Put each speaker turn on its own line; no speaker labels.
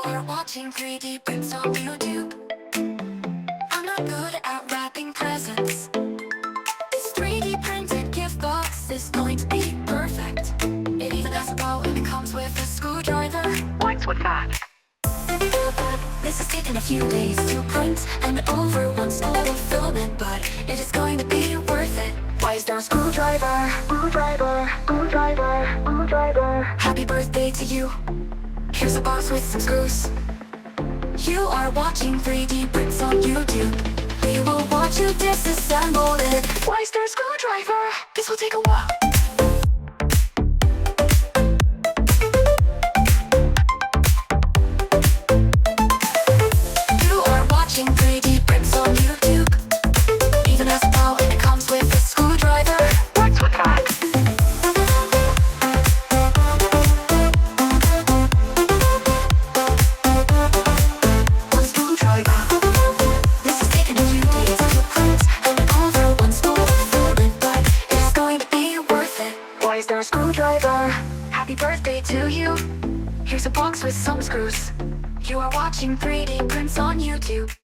are watching 3D prints on YouTube. I'm not good at wrapping presents. This 3D printed gift box is going to be perfect. It even has a bow and it comes with a screwdriver.
What's with that?
This has taken a few days to print and over one spool of filament, but it is going to be worth it. Why is there a screwdriver? Screwdriver, screwdriver, screwdriver. Happy birthday to you. Here's a box with some screws. You are watching 3D prints on YouTube. We will watch you disassemble it. Why is there a screwdriver? This will take a while. You are watching 3D prints on YouTube. Even has a bow and it comes with a screwdriver.
What's with that?
One screwdriver. This has taken a few days to print and over one spool of filament, but it's going to be worth it. Why is there a screwdriver? Happy birthday to you. Here's a box with some screws. You are watching 3D prints on YouTube.